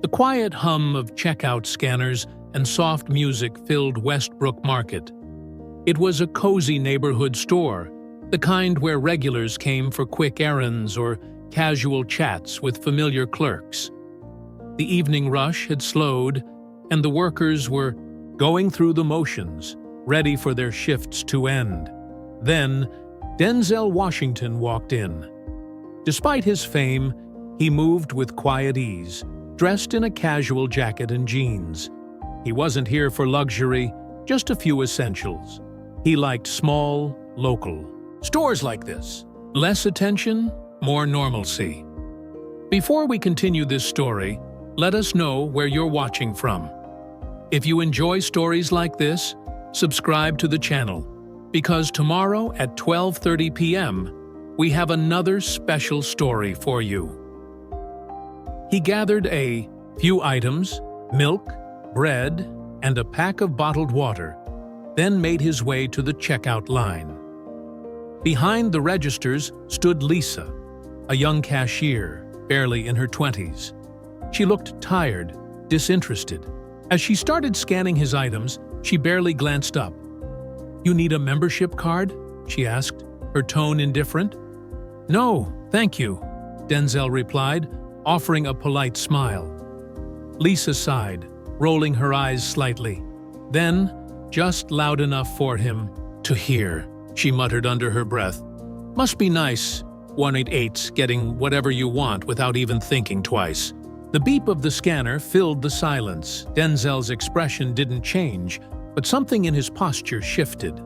The quiet hum of checkout scanners and soft music filled Westbrook Market. It was a cozy neighborhood store, the kind where regulars came for quick errands or casual chats with familiar clerks. The evening rush had slowed, and the workers were going through the motions, ready for their shifts to end. Then, Denzel Washington walked in. Despite his fame, he moved with quiet ease, dressed in a casual jacket and jeans. He wasn't here for luxury, just a few essentials. He liked small, local stores like this. Less attention, more normalcy. Before we continue this story, let us know where you're watching from. If you enjoy stories like this, subscribe to the channel, because tomorrow at 12:30 p.m., we have another special story for you. He gathered a few items, milk, bread, and a pack of bottled water, then made his way to the checkout line. Behind the registers stood Lisa, a young cashier, barely in her 20s. She looked tired, disinterested. As she started scanning his items, she barely glanced up. "You need a membership card?" she asked, her tone indifferent. "No, thank you," Denzel replied, offering a polite smile. Lisa sighed, rolling her eyes slightly. Then, just loud enough for him to hear, she muttered under her breath, "Must be nice, 188's getting whatever you want without even thinking twice." The beep of the scanner filled the silence. Denzel's expression didn't change, but something in his posture shifted.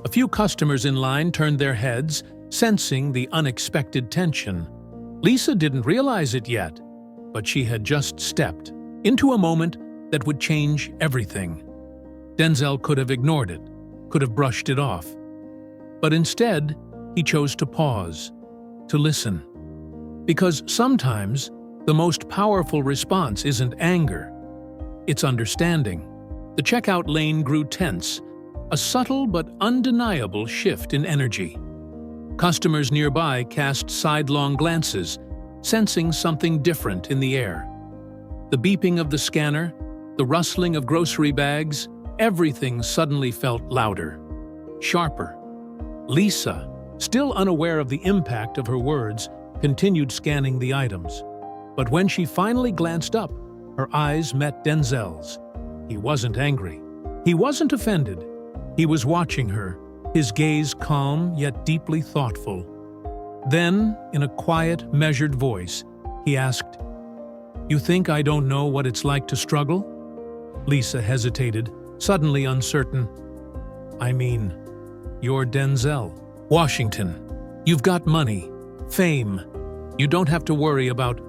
A few customers in line turned their heads, sensing the unexpected tension. Lisa didn't realize it yet, but she had just stepped into a moment that would change everything. Denzel could have ignored it, could have brushed it off. But instead, he chose to pause, to listen. Because sometimes, the most powerful response isn't anger, it's understanding. The checkout lane grew tense, a subtle but undeniable shift in energy. Customers nearby cast sidelong glances, sensing something different in the air. The beeping of the scanner, the rustling of grocery bags, everything suddenly felt louder, sharper. Lisa, still unaware of the impact of her words, continued scanning the items. But when she finally glanced up, her eyes met Denzel's. He wasn't angry. He wasn't offended. He was watching her, his gaze calm yet deeply thoughtful. Then, in a quiet, measured voice, he asked, "You think I don't know what it's like to struggle?" Lisa hesitated, suddenly uncertain. "I mean, you're Denzel Washington. You've got money, fame. You don't have to worry about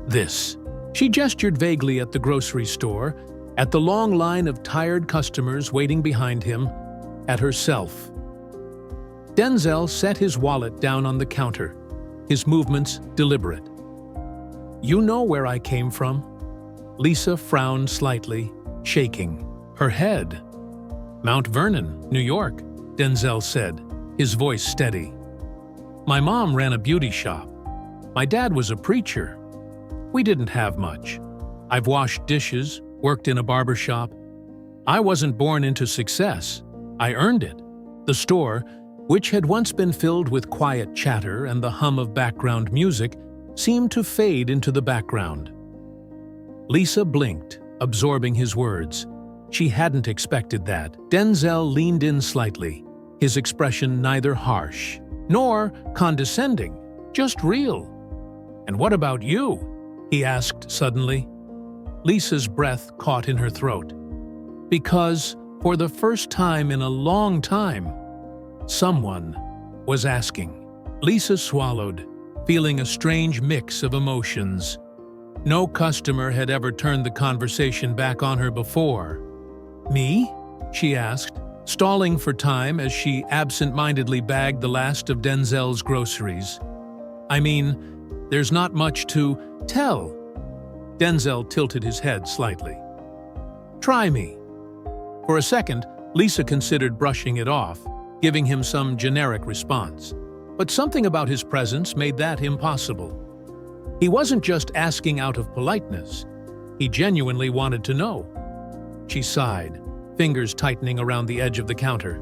this." She gestured vaguely at the grocery store, at the long line of tired customers waiting behind him, at herself. Denzel set his wallet down on the counter, his movements deliberate. "You know where I came from?" Lisa frowned slightly, shaking her head. "Mount Vernon, New York," Denzel said, his voice steady. "My mom ran a beauty shop. My dad was a preacher. We didn't have much. I've washed dishes, worked in a barber shop. I wasn't born into success. I earned it." The store, which had once been filled with quiet chatter and the hum of background music, seemed to fade into the background. Lisa blinked, absorbing his words. She hadn't expected that. Denzel leaned in slightly, his expression neither harsh nor condescending, just real. "And what about you?" he asked suddenly. Lisa's breath caught in her throat. Because, for the first time in a long time, someone was asking. Lisa swallowed, feeling a strange mix of emotions. No customer had ever turned the conversation back on her before. "Me?" she asked, stalling for time as she absent-mindedly bagged the last of Denzel's groceries. "I mean, there's not much to tell." Denzel tilted his head slightly. "Try me." For a second, Lisa considered brushing it off, giving him some generic response. But something about his presence made that impossible. He wasn't just asking out of politeness. He genuinely wanted to know. She sighed, fingers tightening around the edge of the counter.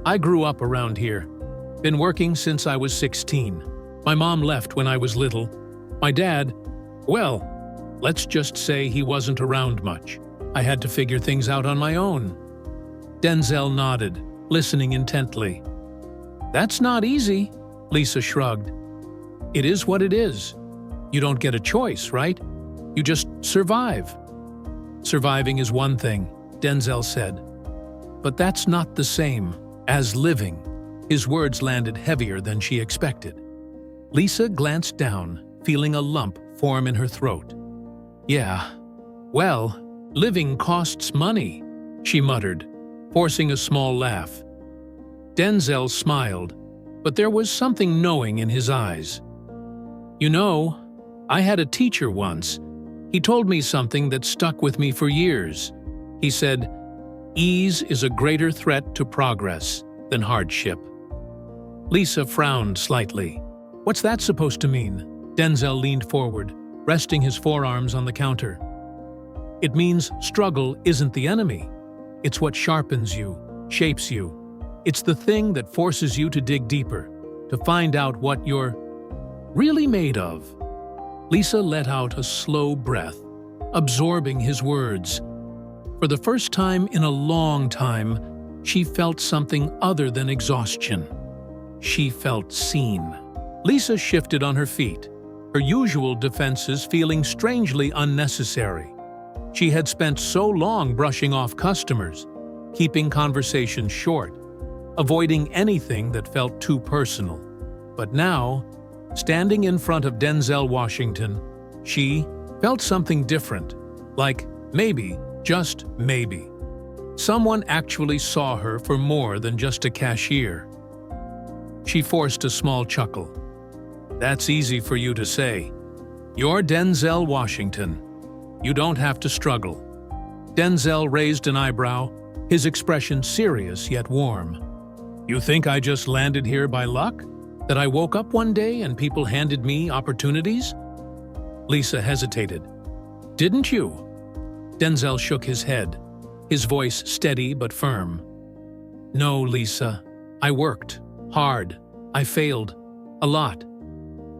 I grew up around here. Been working since I was 16. My mom left when I was little. My dad, well, let's just say he wasn't around much. I had to figure things out on my own. Denzel nodded, listening intently. That's not easy, Lisa shrugged. It is what it is. You don't get a choice, right? You just survive. Surviving is one thing, Denzel said. But that's not the same as living. His words landed heavier than she expected. Lisa glanced down, feeling a lump form in her throat. Yeah, well, living costs money, she muttered, forcing a small laugh. Denzel smiled, but there was something knowing in his eyes. You know, I had a teacher once. He told me something that stuck with me for years. He said, "Ease is a greater threat to progress than hardship." Lisa frowned slightly. What's that supposed to mean? Denzel leaned forward, resting his forearms on the counter. It means struggle isn't the enemy. It's what sharpens you, shapes you. It's the thing that forces you to dig deeper, to find out what you're really made of. Lisa let out a slow breath, absorbing his words. For the first time in a long time, she felt something other than exhaustion. She felt seen. Lisa shifted on her feet, her usual defenses feeling strangely unnecessary. She had spent so long brushing off customers, keeping conversations short, avoiding anything that felt too personal. But now, standing in front of Denzel Washington, she felt something different, like maybe, just maybe, someone actually saw her for more than just a cashier. She forced a small chuckle. That's easy for you to say. You're Denzel Washington. You don't have to struggle. Denzel raised an eyebrow, his expression serious yet warm. You think I just landed here by luck? That I woke up one day and people handed me opportunities? Lisa hesitated. Didn't you? Denzel shook his head, his voice steady but firm. No, Lisa. I worked hard. I failed. A lot.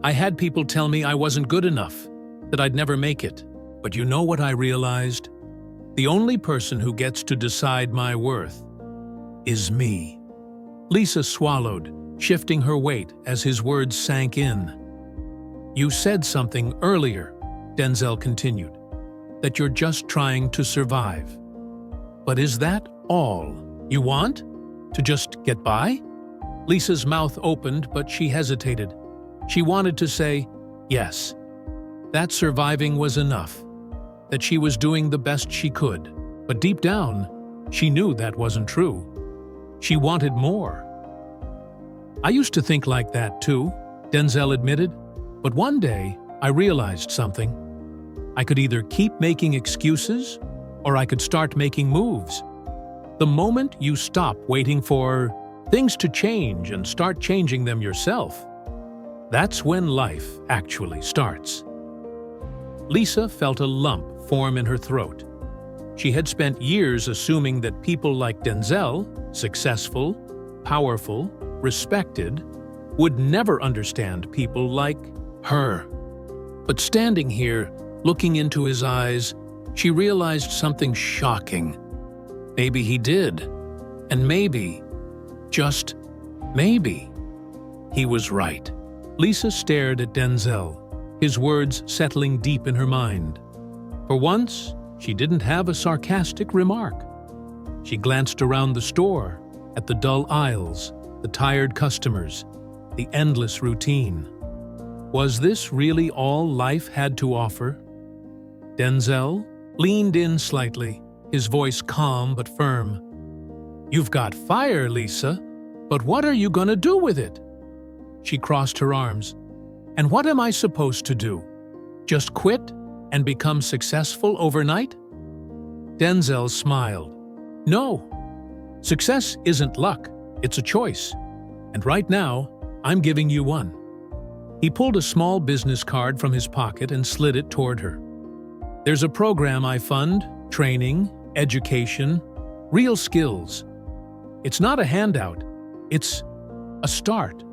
I had people tell me I wasn't good enough, that I'd never make it. But you know what I realized? The only person who gets to decide my worth is me. Lisa swallowed, shifting her weight as his words sank in. You said something earlier, Denzel continued, that you're just trying to survive. But is that all you want? To just get by? Lisa's mouth opened, but she hesitated. She wanted to say, yes, that surviving was enough, that she was doing the best she could. But deep down, she knew that wasn't true. She wanted more. I used to think like that too, Denzel admitted. But one day, I realized something. I could either keep making excuses, or I could start making moves. The moment you stop waiting for things to change and start changing them yourself, that's when life actually starts. Lisa felt a lump form in her throat. She had spent years assuming that people like Denzel, successful, powerful, respected, would never understand people like her. But standing here, looking into his eyes, she realized something shocking. Maybe he did. And maybe, just maybe, he was right. Lisa stared at Denzel, his words settling deep in her mind. For once, she didn't have a sarcastic remark. She glanced around the store, at the dull aisles, the tired customers, the endless routine. Was this really all life had to offer? Denzel leaned in slightly, his voice calm but firm. You've got fire, Lisa, but what are you gonna do with it? She crossed her arms. And what am I supposed to do? Just quit and become successful overnight? Denzel smiled. No. Success isn't luck, it's a choice. And right now, I'm giving you one. He pulled a small business card from his pocket and slid it toward her. There's a program I fund, training, education, real skills. It's not a handout, it's a start.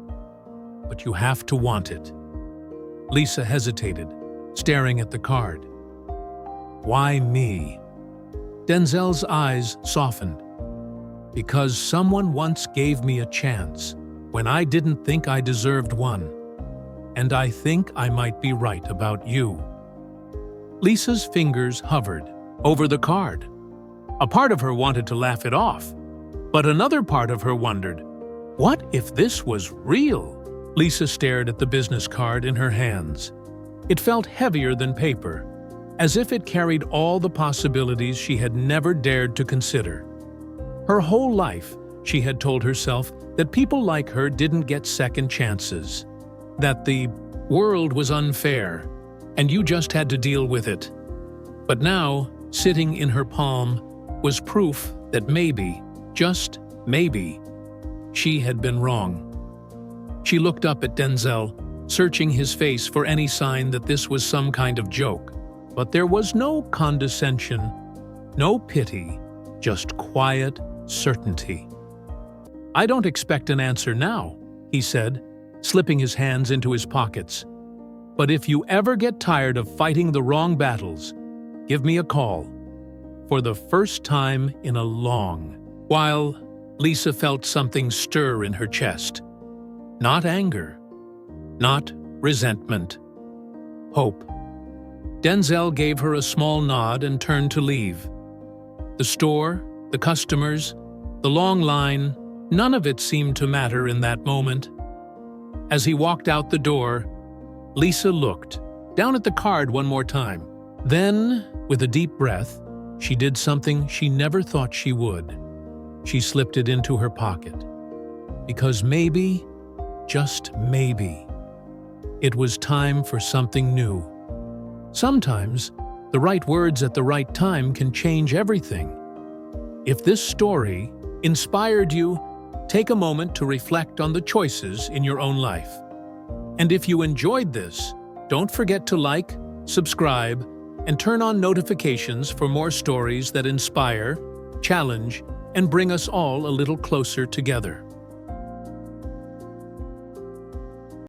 But you have to want it. Lisa hesitated, staring at the card. Why me? Denzel's eyes softened. Because someone once gave me a chance when I didn't think I deserved one. And I think I might be right about you. Lisa's fingers hovered over the card. A part of her wanted to laugh it off, but another part of her wondered, what if this was real? Lisa stared at the business card in her hands. It felt heavier than paper, as if it carried all the possibilities she had never dared to consider. Her whole life, she had told herself that people like her didn't get second chances, that the world was unfair, and you just had to deal with it. But now, sitting in her palm, was proof that maybe, just maybe, she had been wrong. She looked up at Denzel, searching his face for any sign that this was some kind of joke. But there was no condescension, no pity, just quiet certainty. I don't expect an answer now, he said, slipping his hands into his pockets. But if you ever get tired of fighting the wrong battles, give me a call. For the first time in a long while, Lisa felt something stir in her chest. Not anger, not resentment, hope. Denzel gave her a small nod and turned to leave. The store, the customers, the long line, none of it seemed to matter in that moment. As he walked out the door, Lisa looked down at the card one more time. Then, with a deep breath, she did something she never thought she would. She slipped it into her pocket. Because maybe, just maybe, it was time for something new. Sometimes, the right words at the right time can change everything. If this story inspired you, take a moment to reflect on the choices in your own life. And if you enjoyed this, don't forget to like, subscribe, and turn on notifications for more stories that inspire, challenge, and bring us all a little closer together.